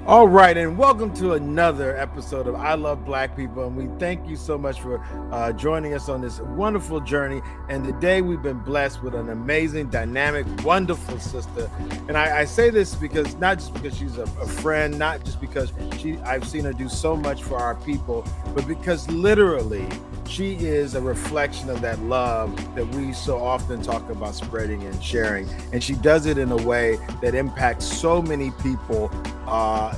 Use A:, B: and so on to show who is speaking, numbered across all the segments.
A: All right, and welcome to another episode of I Love Black People. And we thank you so much for joining us on this wonderful journey. And today we've been blessed with an amazing, dynamic, wonderful sister. And I say this because not just because she's a friend, not just because I've seen her do so much for our people, but because literally she is a reflection of that love that we so often talk about spreading and sharing. And she does it in a way that impacts so many people.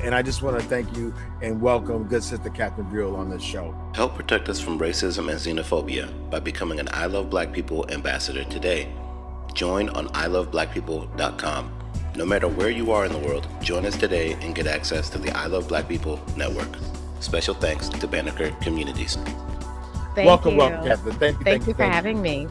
A: And I just want to thank you and welcome good sister Catherine Buell on this show.
B: Help protect us from racism and xenophobia by becoming an I Love Black People ambassador today. Join on iloveblackpeople.com. No matter where you are in the world, join us today and get access to the I Love Black People network. Special thanks to Banneker Communities.
C: Thank
A: Welcome,
C: you.
A: Catherine.
C: Thank you for having me.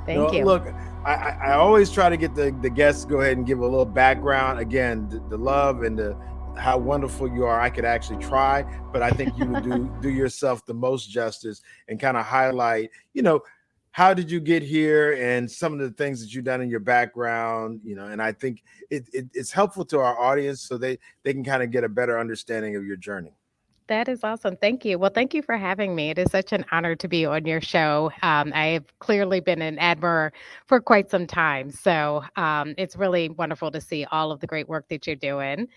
C: Thank you.
A: Look, I always try to get the guests to go ahead and give a little background. Again, the love and how wonderful you are. I could actually try, but I think you would do yourself the most justice and kind of highlight, how did you get here and some of the things that you've done in your background, and I think it's helpful to our audience so they can kind of get a better understanding of your journey.
C: That is awesome. Thank you. Well, thank you for having me. It is such an honor to be on your show. I've clearly been an admirer for quite some time. So it's really wonderful to see all of the great work that you're doing.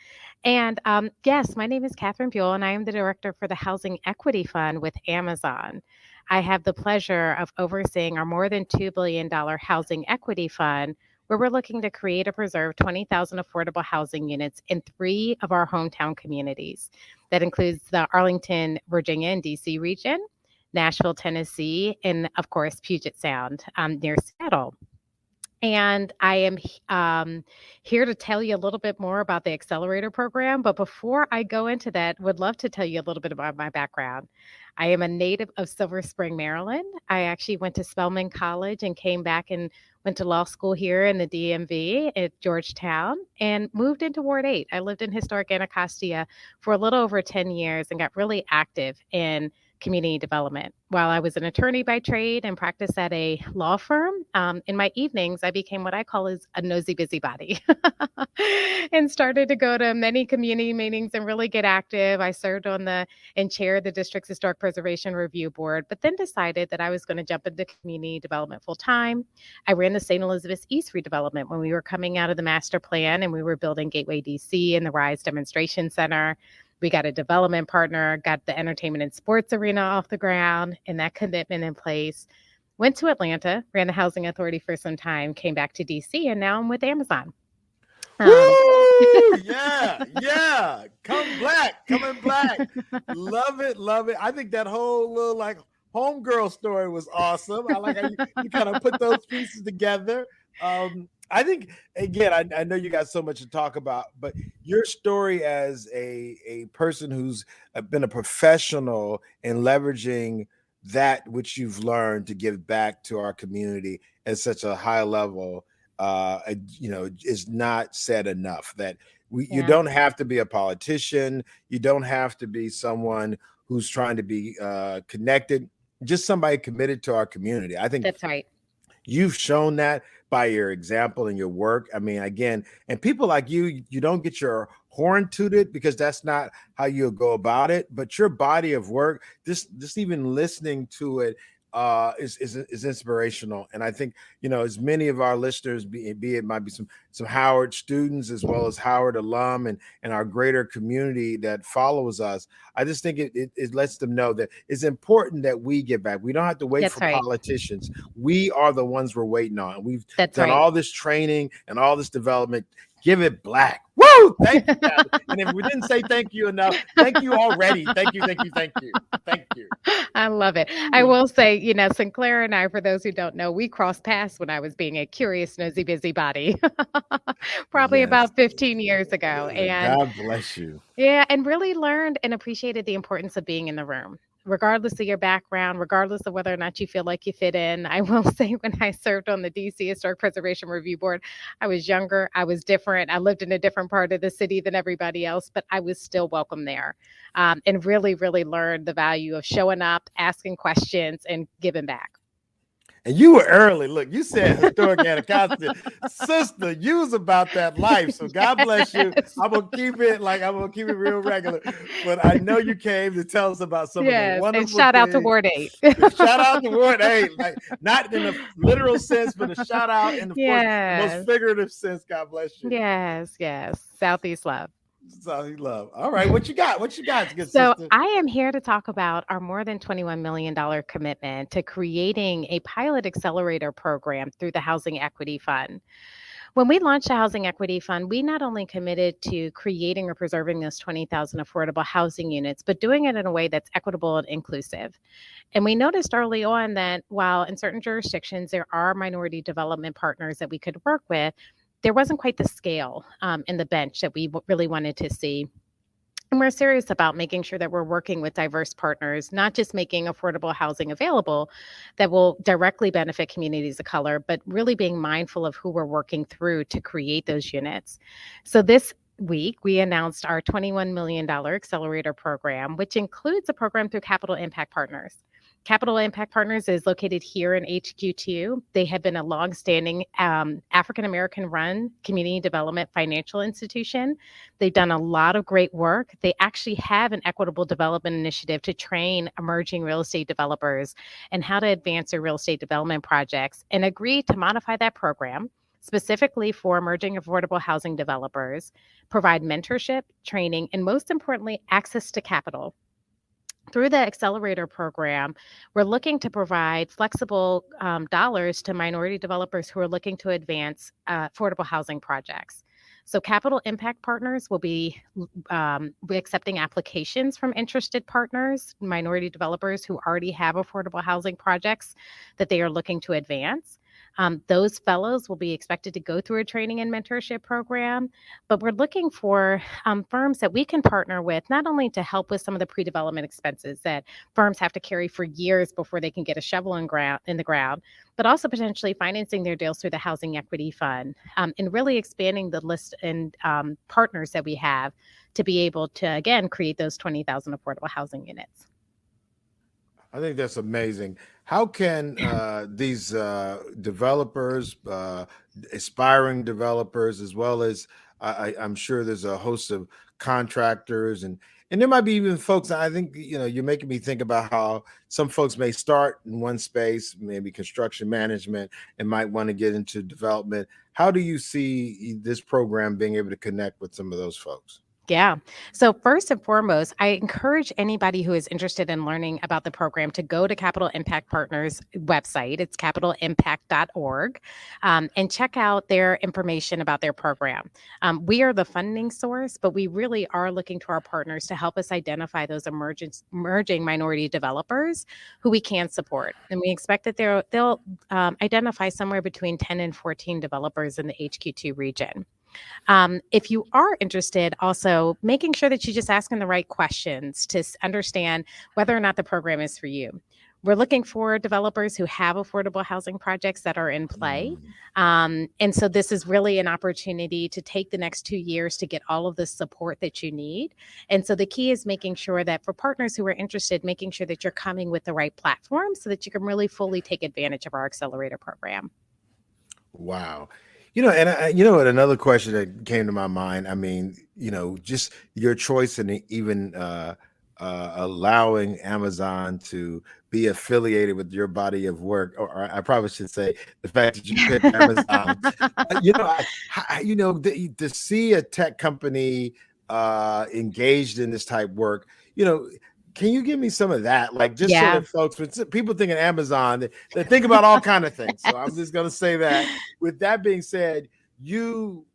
C: And yes, my name is Catherine Buell, and I am the director for the Housing Equity Fund with Amazon. I have the pleasure of overseeing our more than $2 billion housing equity fund, where we're looking to create or preserve 20,000 affordable housing units in 3 of our hometown communities. That includes the Arlington, Virginia, and DC region, Nashville, Tennessee, and of course, Puget Sound near Seattle. And I am here to tell you a little bit more about the Accelerator program. But before I go into that, would love to tell you a little bit about my background. I am a native of Silver Spring, Maryland. I actually went to Spelman College and came back and went to law school here in the DMV at Georgetown and moved into Ward 8. I lived in historic Anacostia for a little over 10 years and got really active in community development. While I was an attorney by trade and practiced at a law firm, in my evenings, I became what I call is a nosy busybody and started to go to many community meetings and really get active. I served on and chaired the district's Historic Preservation Review Board, but then decided that I was going to jump into community development full time. I ran the St. Elizabeth's East redevelopment when we were coming out of the master plan and we were building Gateway DC and the RISE Demonstration Center. We got a development partner, got the entertainment and sports arena off the ground, and that commitment in place. Went to Atlanta, ran the housing authority for some time, came back to DC, and now I'm with Amazon.
A: Woo! Yeah. Coming black. Love it, love it. I think that whole little like homegirl story was awesome. I like how you kind of put those pieces together. I think again, I know you got so much to talk about, but your story as a person who's been a professional in leveraging that which you've learned to give back to our community at such a high level, is not said enough. That you don't have to be a politician, you don't have to be someone who's trying to be connected, just somebody committed to our community. I think
C: that's right.
A: You've shown that by your example and your work. I mean, again, and people like you don't get your horn tooted because that's not how you'll go about it. But your body of work, just even listening to it, is inspirational. And I think as many of our listeners, be it might be some Howard students as well as Howard alum and our greater community that follows us. I just think it lets them know that it's important that we give back. We don't have to wait
C: That's
A: for
C: right.
A: politicians. We are the ones we're waiting on. We've
C: That's
A: done
C: right.
A: all this training and all this development. Give it black. Woo! Thank you, Catherine. And if we didn't say thank you enough, thank you already. Thank you. Thank you.
C: I love it. I will say, Sinclair and I, for those who don't know, we crossed paths when I was being a curious, nosy, busybody, probably
A: Yes.
C: about 15 years ago. And
A: God bless you.
C: yeah, and really learned and appreciated the importance of being in the room, regardless of your background, regardless of whether or not you feel like you fit in. I will say when I served on the DC Historic Preservation Review Board, I was younger, I was different. I lived in a different part of the city than everybody else, but I was still welcome there, and really, really learned the value of showing up, asking questions, and giving back.
A: And you were early. Look, you said historic Anacostia. Sister, you was about that life. So God bless you.
C: Yes.
A: I'm gonna keep it real regular. But I know you came to tell us about some of the
C: Yes, and
A: wonderful
C: shout out to
A: things.
C: Ward 8.
A: Shout out to Ward 8, like not in a literal sense, but a shout out in the most
C: Yes.
A: figurative sense. God bless you.
C: Yes. Southeast love.
A: So you love. All right, what you got? What you got, good
C: So
A: sister?
C: I am here to talk about our more than $21 million commitment to creating a pilot accelerator program through the Housing Equity Fund. When we launched the Housing Equity Fund, we not only committed to creating or preserving those 20,000 affordable housing units, but doing it in a way that's equitable and inclusive. And we noticed early on that while in certain jurisdictions there are minority development partners that we could work with, there wasn't quite the scale in the bench that we really wanted to see. And we're serious about making sure that we're working with diverse partners, not just making affordable housing available that will directly benefit communities of color, but really being mindful of who we're working through to create those units. So this week, we announced our $21 million accelerator program, which includes a program through Capital Impact Partners. Capital Impact Partners is located here in HQ2. They have been a longstanding African-American run community development financial institution. They've done a lot of great work. They actually have an equitable development initiative to train emerging real estate developers and how to advance their real estate development projects, and agreed to modify that program specifically for emerging affordable housing developers, provide mentorship, training, and most importantly, access to capital. Through the accelerator program, we're looking to provide flexible dollars to minority developers who are looking to advance affordable housing projects. So Capital Impact Partners will be accepting applications from interested partners, minority developers who already have affordable housing projects that they are looking to advance. Those fellows will be expected to go through a training and mentorship program, but we're looking for firms that we can partner with, not only to help with some of the pre-development expenses that firms have to carry for years before they can get a shovel in the ground, but also potentially financing their deals through the Housing Equity Fund, and really expanding the list and partners that we have to be able to, again, create those 20,000 affordable housing units.
A: I think that's amazing. How can these developers, aspiring developers, as well as I'm sure there's a host of contractors, and there might be even folks. I think you're making me think about how some folks may start in one space, maybe construction management, and might want to get into development. How do you see this program being able to connect with some of those folks?
C: Yeah. So first and foremost, I encourage anybody who is interested in learning about the program to go to Capital Impact Partners website. It's capitalimpact.org, and check out their information about their program. We are the funding source, but we really are looking to our partners to help us identify those emerging minority developers who we can support. And we expect that they'll identify somewhere between 10 and 14 developers in the HQ2 region. If you are interested, also making sure that you just asking the right questions to understand whether or not the program is for you. We're looking for developers who have affordable housing projects that are in play. And so this is really an opportunity to take the next 2 years to get all of the support that you need. And so the key is making sure that for partners who are interested, making sure that you're coming with the right platform so that you can really fully take advantage of our accelerator program.
A: Wow. And what, another question that came to my mind, I mean, just your choice and even allowing Amazon to be affiliated with your body of work, or I probably should say the fact that you picked Amazon, to see a tech company engaged in this type work, can you give me some of that? Like, just so that folks, when people think of Amazon, they think about all kind of things. So I'm just going to say that. With that being said, you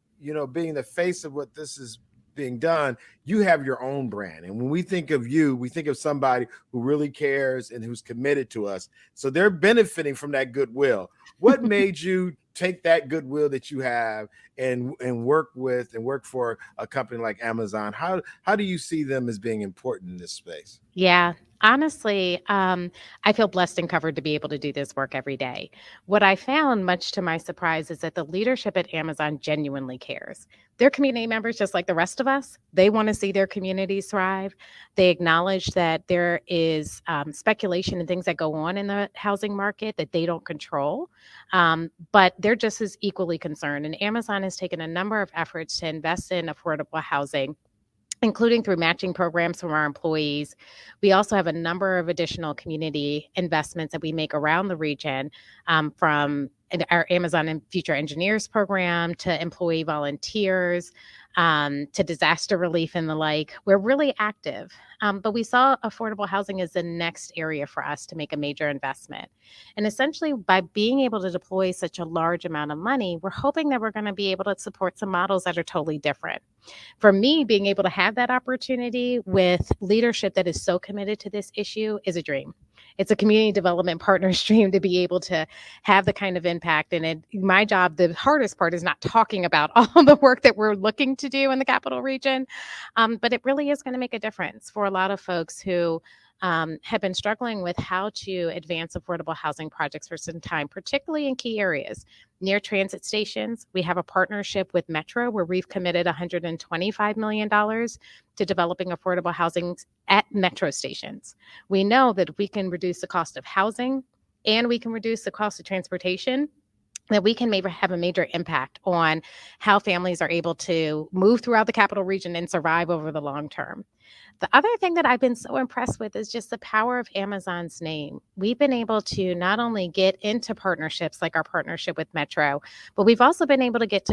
A: being the face of what this is being done, you have your own brand. And when we think of you, we think of somebody who really cares and who's committed to us. So they're benefiting from that goodwill. What made you take that goodwill that you have and work with and work for a company like Amazon? How do you see them as being important in this space?
C: Yeah, honestly, I feel blessed and covered to be able to do this work every day. What I found, much to my surprise, is that the leadership at Amazon genuinely cares. They're community members just like the rest of us. They want to see their communities thrive. They acknowledge that there is speculation and things that go on in the housing market that they don't control, but they're just as equally concerned. And Amazon has taken a number of efforts to invest in affordable housing, including through matching programs from our employees. We also have a number of additional community investments that we make around the region, from our Amazon and Future Engineers program to employee volunteers, to disaster relief and the like. We're really active. But we saw affordable housing as the next area for us to make a major investment. And essentially, by being able to deploy such a large amount of money, we're hoping that we're going to be able to support some models that are totally different. For me, being able to have that opportunity with leadership that is so committed to this issue is a dream. It's a community development partner's dream to be able to have the kind of impact. And my job, the hardest part is not talking about all the work that we're looking to do in the capital region, but it really is going to make a difference for a lot of folks who have been struggling with how to advance affordable housing projects for some time, particularly in key areas. Near transit stations, we have a partnership with Metro where we've committed $125 million to developing affordable housing at Metro stations. We know that if we can reduce the cost of housing and we can reduce the cost of transportation, that we can maybe have a major impact on how families are able to move throughout the capital region and survive over the long term. The other thing that I've been so impressed with is just the power of Amazon's name. We've been able to not only get into partnerships like our partnership with Metro, but we've also been able to get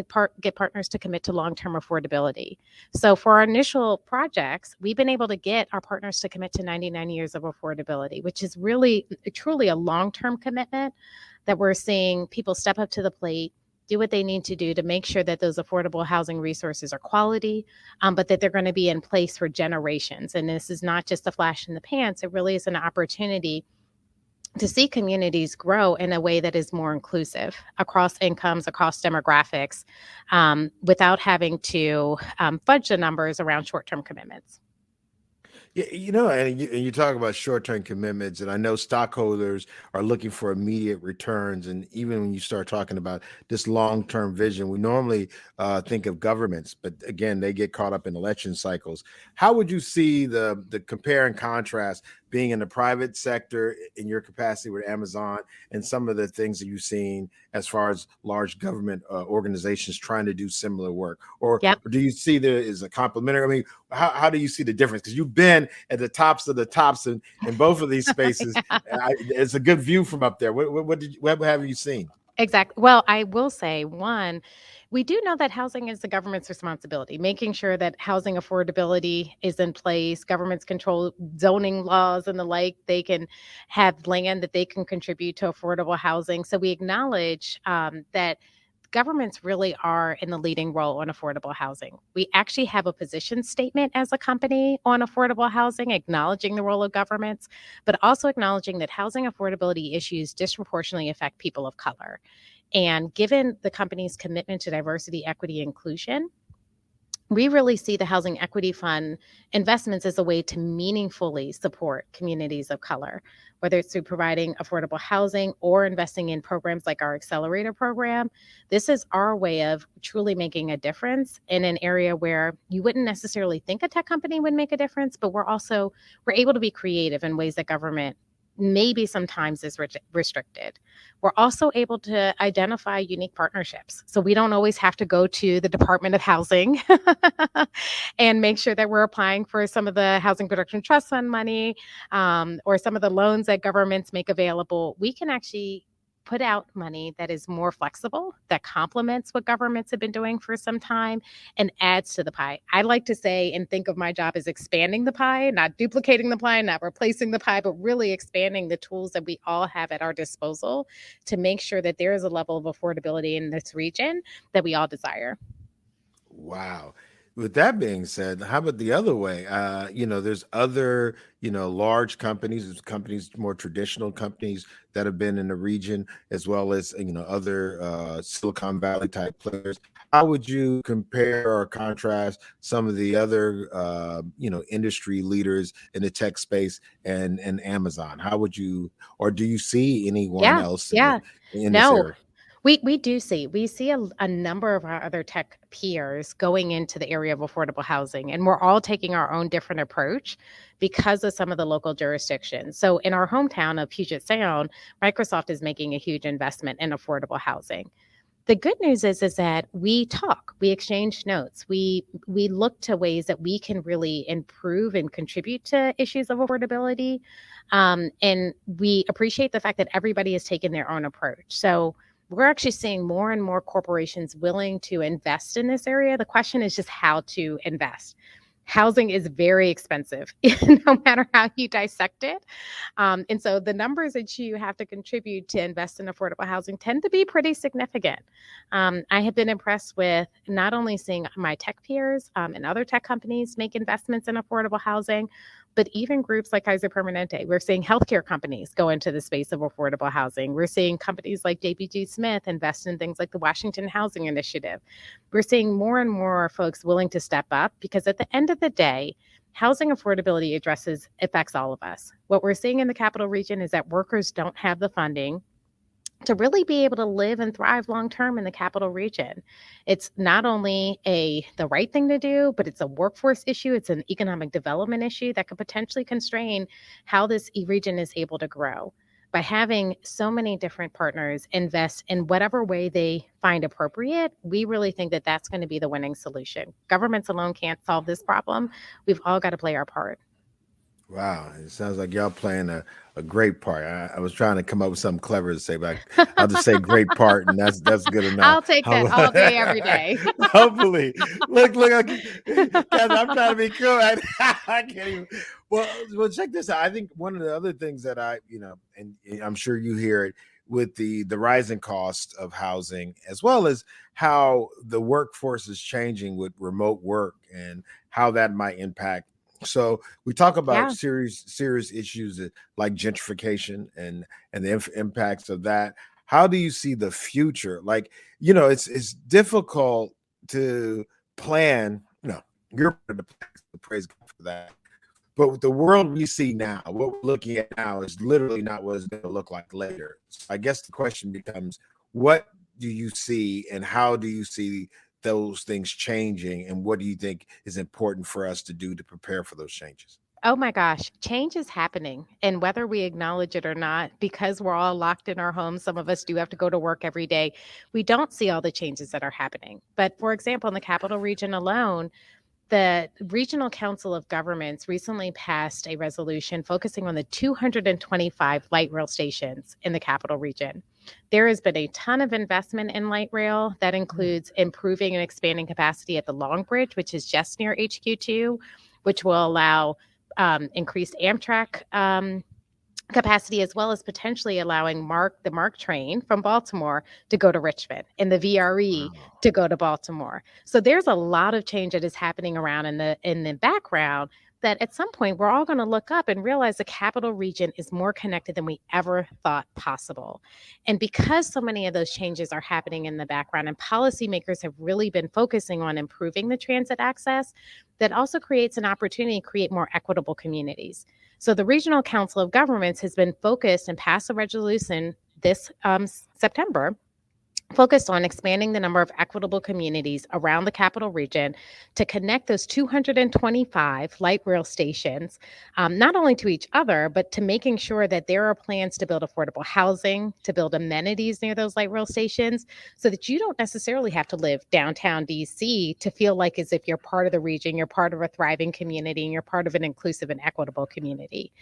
C: partners to commit to long-term affordability. So for our initial projects, we've been able to get our partners to commit to 99 years of affordability, which is really truly a long-term commitment that we're seeing people step up to the plate, do what they need to do to make sure that those affordable housing resources are quality, but that they're going to be in place for generations. And this is not just a flash in the pants. It really is an opportunity to see communities grow in a way that is more inclusive across incomes, across demographics, without having to fudge the numbers around short-term commitments.
A: Yeah, and you talk about short-term commitments, and I know stockholders are looking for immediate returns. And even when you start talking about this long-term vision, we normally think of governments, but again, they get caught up in election cycles. How would you see the compare and contrast being in the private sector in your capacity with Amazon and some of the things that you've seen as far as large government organizations trying to do similar work? Or
C: Yep.
A: do you see there is a complementary? I mean, how do you see the difference? Because you've been at the tops of the tops in both of these spaces. It's a good view from up there. What have you seen?
C: Exactly. Well, I will say, one, we do know that housing is the government's responsibility, making sure that housing affordability is in place, governments control zoning laws and the like. They can have land that they can contribute to affordable housing. So we acknowledge that governments really are in the leading role on affordable housing. We actually have a position statement as a company on affordable housing, acknowledging the role of governments, but also acknowledging that housing affordability issues disproportionately affect people of color. And given the company's commitment to diversity, equity, inclusion, we really see the Housing Equity Fund investments as a way to meaningfully support communities of color, whether it's through providing affordable housing or investing in programs like our Accelerator program. This is our way of truly making a difference in an area where you wouldn't necessarily think a tech company would make a difference, but we're able to be creative in ways that government maybe sometimes is restricted. We're also able to identify unique partnerships. So we don't always have to go to the Department of Housing and make sure that we're applying for some of the Housing Production Trust Fund money, or some of the loans that governments make available. We can actually put out money that is more flexible, that complements what governments have been doing for some time and adds to the pie. I like to say and think of my job as expanding the pie, not duplicating the pie, not replacing the pie, but really expanding the tools that we all have at our disposal to make sure that there is a level of affordability in this region that we all desire.
A: Wow. With that being said, how about the other way? There's other, large companies, there's companies, more traditional companies that have been in the region, as well as, other Silicon Valley type players. how would you compare or contrast some of the other industry leaders in the tech space and Amazon? How would you, or do you see anyone
C: Yeah,
A: else
C: yeah.
A: in this
C: No,
A: area?
C: we see a number of our other tech peers going into the area of affordable housing, and we're all taking our own different approach because of some of the local jurisdictions. So in our hometown of Puget Sound, Microsoft is making a huge investment in affordable housing. The good news is that we talk, we exchange notes, we look to ways that we can really improve and contribute to issues of affordability, and we appreciate the fact that everybody has taken their own approach. So we're actually seeing more and more corporations willing to invest in this area. The question is just how to invest. Housing is very expensive, no matter how you dissect it. And so the numbers that you have to contribute to invest in affordable housing tend to be pretty significant. I have been impressed with not only seeing my tech peers and other tech companies make investments in affordable housing, but even groups like Kaiser Permanente. We're seeing healthcare companies go into the space of affordable housing. We're seeing companies like JPG Smith invest in things like the Washington Housing Initiative. We're seeing more and more folks willing to step up because at the end of the day, housing affordability affects all of us. What we're seeing in the capital region is that workers don't have the funding to really be able to live and thrive long term in the capital region. It's not only the right thing to do, but it's a workforce issue. It's an economic development issue that could potentially constrain how this region is able to grow. By having so many different partners invest in whatever way they find appropriate, we really think that that's going to be the winning solution. Governments alone can't solve this problem. We've all got to play our part.
A: Wow, it sounds like y'all playing a great part. I was trying to come up with something clever to say, but I'll just say great part, and that's good enough.
C: I'll take that all day, every day.
A: Hopefully, look, guys, I'm trying to be cool. I can't even. Well, check this out. I think one of the other things that and I'm sure you hear it with the rising cost of housing, as well as how the workforce is changing with remote work and how that might impact. So we talk about
C: Yeah.
A: serious issues like gentrification and the impacts of that. How do you see the future? Like, it's difficult to plan. You're the praise God for that. But with the world we see now, what we're looking at now is literally not what it's going to look like later. So I guess the question becomes, what do you see and how do you see those things changing? And what do you think is important for us to do to prepare for those changes?
C: Oh my gosh, change is happening. And whether we acknowledge it or not, because we're all locked in our homes, some of us do have to go to work every day. We don't see all the changes that are happening. But for example, in the capital region alone, the Regional Council of Governments recently passed a resolution focusing on the 225 light rail stations in the capital region. There has been a ton of investment in light rail that includes improving and expanding capacity at the Long Bridge, which is just near HQ2, which will allow increased Amtrak capacity, as well as potentially allowing the MARC train from Baltimore to go to Richmond and the VRE to go to Baltimore. So there's a lot of change that is happening around in the background that at some point we're all going to look up and realize the capital region is more connected than we ever thought possible. And because so many of those changes are happening in the background and policymakers have really been focusing on improving the transit access, that also creates an opportunity to create more equitable communities. So the Regional Council of Governments has been focused and passed a resolution this September focused on expanding the number of equitable communities around the capital region to connect those 225 light rail stations, not only to each other, but to making sure that there are plans to build affordable housing, to build amenities near those light rail stations, so that you don't necessarily have to live downtown DC to feel like as if you're part of the region, you're part of a thriving community, and you're part of an inclusive and equitable community.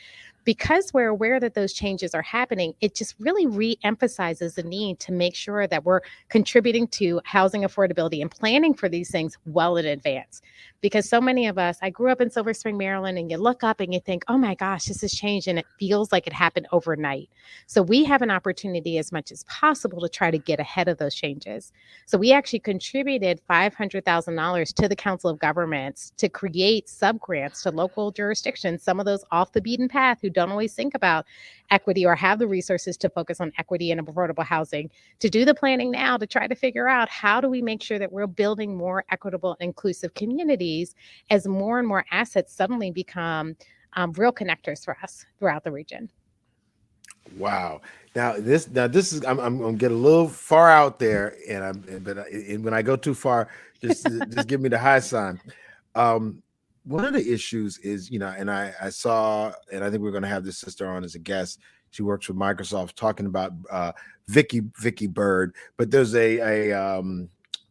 C: Because we're aware that those changes are happening, it just really re-emphasizes the need to make sure that we're contributing to housing affordability and planning for these things well in advance. Because so many of us, I grew up in Silver Spring, Maryland, and you look up and you think, oh my gosh, this has changed, and it feels like it happened overnight. So we have an opportunity as much as possible to try to get ahead of those changes. So we actually contributed $500,000 to the Council of Governments to create subgrants to local jurisdictions, some of those off the beaten path who don't always think about equity or have the resources to focus on equity and affordable housing, to do the planning working now to try to figure out how do we make sure that we're building more equitable, inclusive communities as more and more assets suddenly become real connectors for us throughout the region.
A: Wow. Now this is I'm gonna get a little far out there, and when I go too far, just give me the high sign. One of the issues is, and I saw, and I think we're gonna have this sister on as a guest. She works with Microsoft, talking about Vicky Bird, but there's a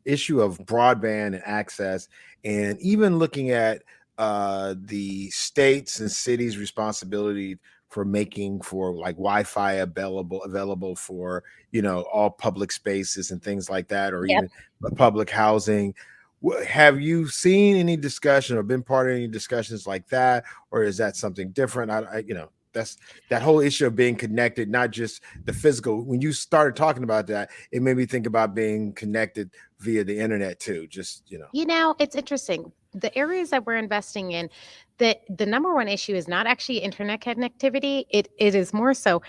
A: issue of broadband and access, and even looking at the states and cities' responsibility for making for like Wi-Fi available for all public spaces and things like that, or
C: Yep.
A: even public housing. Have you seen any discussion or been part of any discussions like that, or is that something different? That's that whole issue of being connected, not just the physical. When you started talking about that, it made me think about being connected via the internet too.
C: It's interesting. The areas that we're investing in, the number one issue is not actually internet connectivity. It is more so,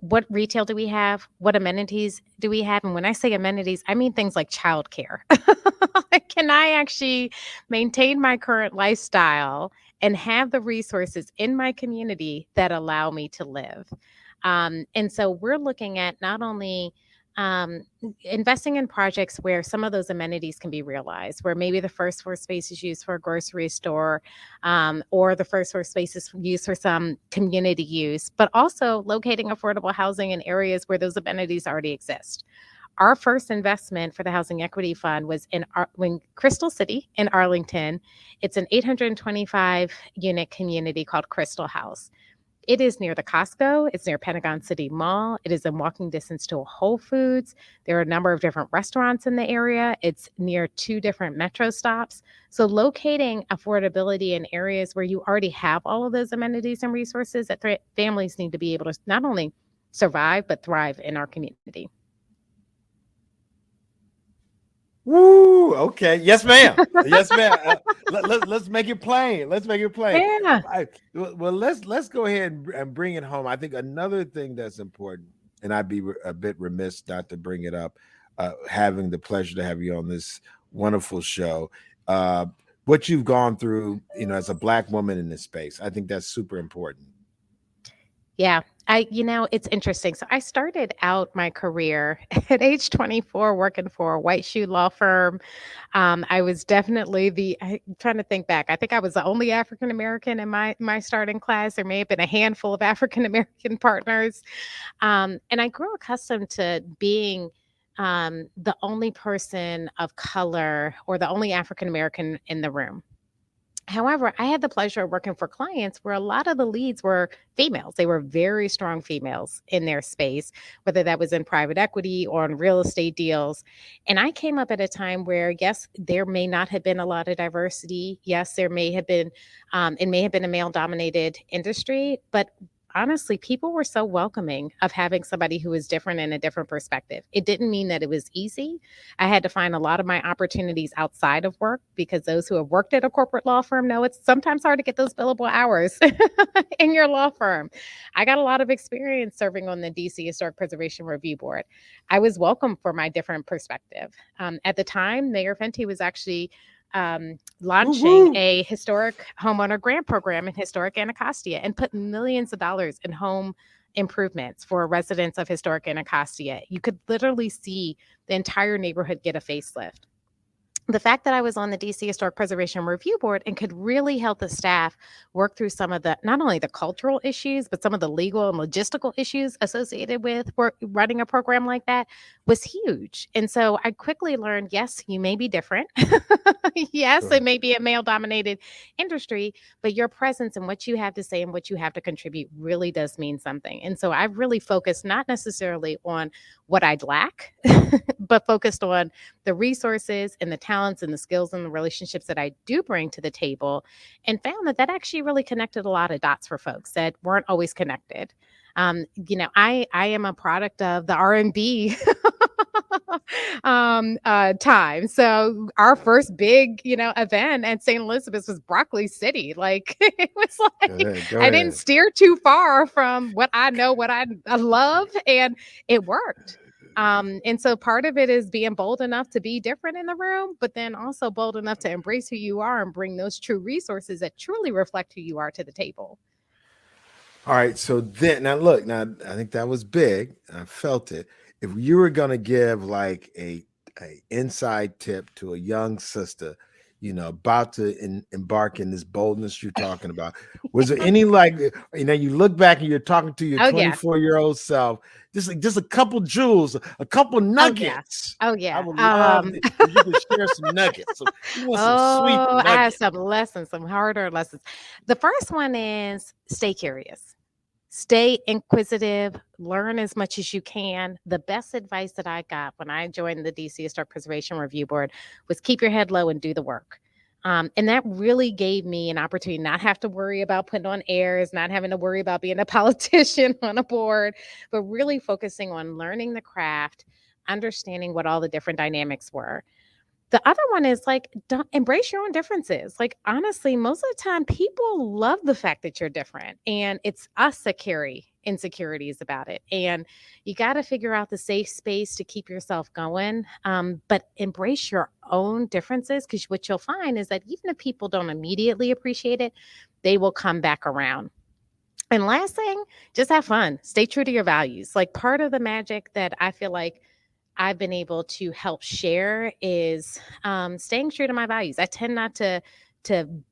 C: what retail do we have? What amenities do we have? And when I say amenities, I mean things like childcare. Can I actually maintain my current lifestyle and have the resources in my community that allow me to live? And so we're looking at not only um, investing in projects where some of those amenities can be realized, where maybe the first floor space is used for a grocery store, or the first floor space is used for some community use, but also locating affordable housing in areas where those amenities already exist. Our first investment for the Housing Equity Fund was in Crystal City in Arlington. It's an 825 unit community called Crystal House. It is near the Costco. It's near Pentagon City Mall. It is in walking distance to a Whole Foods. There are a number of different restaurants in the area. It's near 2 different metro stops. So locating affordability in areas where you already have all of those amenities and resources that families need to be able to not only survive, but thrive in our community.
A: Woo! Okay. Yes, ma'am. Yes, ma'am. Let's make it plain. Let's make it plain.
C: Yeah.
A: Well, let's go ahead and bring it home. I think another thing that's important, and I'd be a bit remiss not to bring it up, having the pleasure to have you on this wonderful show. What you've gone through, as a Black woman in this space, I think that's super important.
C: Yeah. It's interesting. So I started out my career at age 24 working for a white shoe law firm. I was definitely I'm trying to think back. I think I was the only African American in my starting class. There may have been a handful of African American partners. And I grew accustomed to being the only person of color or the only African American in the room. However, I had the pleasure of working for clients where a lot of the leads were females. They were very strong females in their space, whether that was in private equity or in real estate deals. And I came up at a time where, yes, there may not have been a lot of diversity. Yes, there may have been, it may have been a male dominated industry, but honestly, people were so welcoming of having somebody who was different and a different perspective. It didn't mean that it was easy. I had to find a lot of my opportunities outside of work, because those who have worked at a corporate law firm know it's sometimes hard to get those billable hours in your law firm. I got a lot of experience serving on the DC Historic Preservation Review Board. I was welcome for my different perspective. At the time, Mayor Fenty was actually launching a historic homeowner grant program in historic Anacostia and put millions of dollars in home improvements for residents of historic Anacostia. You could literally see the entire neighborhood get a facelift. The fact that I was on the DC Historic Preservation Review Board and could really help the staff work through some of the, not only the cultural issues, but some of the legal and logistical issues associated with running a program like that was huge. And so I quickly learned, yes, you may be different. Yes,
A: Sure.
C: it may be a male dominated industry, but your presence and what you have to say and what you have to contribute really does mean something. And so I've really focused not necessarily on what I'd lack, but focused on the resources and the talents and the skills and the relationships that I do bring to the table, and found that actually really connected a lot of dots for folks that weren't always connected. I am a product of the R&B time. So our first big, event at St. Elizabeth's was Broccoli City. Like, it was like,
A: Go
C: I didn't
A: ahead.
C: steer too far from what I know, what I love, and it worked. And so part of it is being bold enough to be different in the room, but then also bold enough to embrace who you are and bring those true resources that truly reflect who you are to the table.
A: All right. So then now look, now I think that was big. I felt it. If you were gonna give like a inside tip to a young sister, about to embark in this boldness you're talking about, was there any like you look back and you're talking to your
C: Oh, yeah.
A: 24-year-old self, just a couple jewels, a couple nuggets.
C: Oh,
A: I
C: yeah.
A: would love if you could share some nuggets. So you want some sweet
C: Oh, I have
A: nuggets.
C: some lessons, some harder lessons. The first one is stay curious, stay inquisitive, learn as much as you can. The best advice that I got when I joined the DC Historic Preservation Review Board was keep your head low and do the work. And that really gave me an opportunity not have to worry about putting on airs, not having to worry about being a politician on a board, but really focusing on learning the craft, understanding what all the different dynamics were. The other one is like, don't embrace your own differences. Like, honestly, most of the time, people love the fact that you're different, and it's us that carry insecurities about it. And you got to figure out the safe space to keep yourself going, but embrace your own differences, because what you'll find is that even if people don't immediately appreciate it, they will come back around. And last thing, just have fun. Stay true to your values. Like, part of the magic that I feel like I've been able to help share is staying true to my values. I tend not to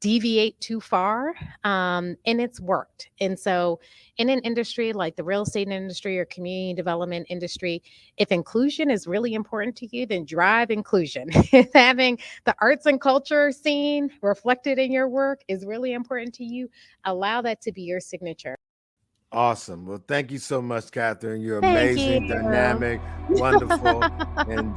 C: deviate too far, and it's worked. And so, in an industry like the real estate industry or community development industry, if inclusion is really important to you, then drive inclusion. If having the arts and culture scene reflected in your work is really important to you, allow that to be your signature.
A: Awesome. Well, thank you so much, Catherine. You're
C: Thank
A: amazing,
C: you.
A: dynamic, wonderful. And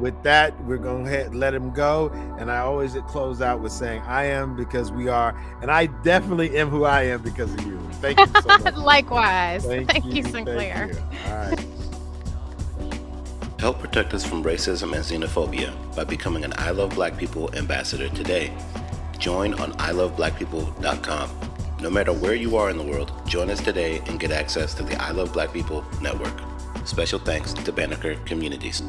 A: with that, we're going to let him go. And I always close out with saying, I am because we are. And I definitely am who I am because of you. Thank you so much.
C: Likewise.
A: Thank
C: you, Sinclair.
A: Thank you. All right.
B: Help protect us from racism and xenophobia by becoming an I Love Black People ambassador today. Join on iloveblackpeople.com. No matter where you are in the world, join us today and get access to the I Love Black People network. Special thanks to Banneker Communities.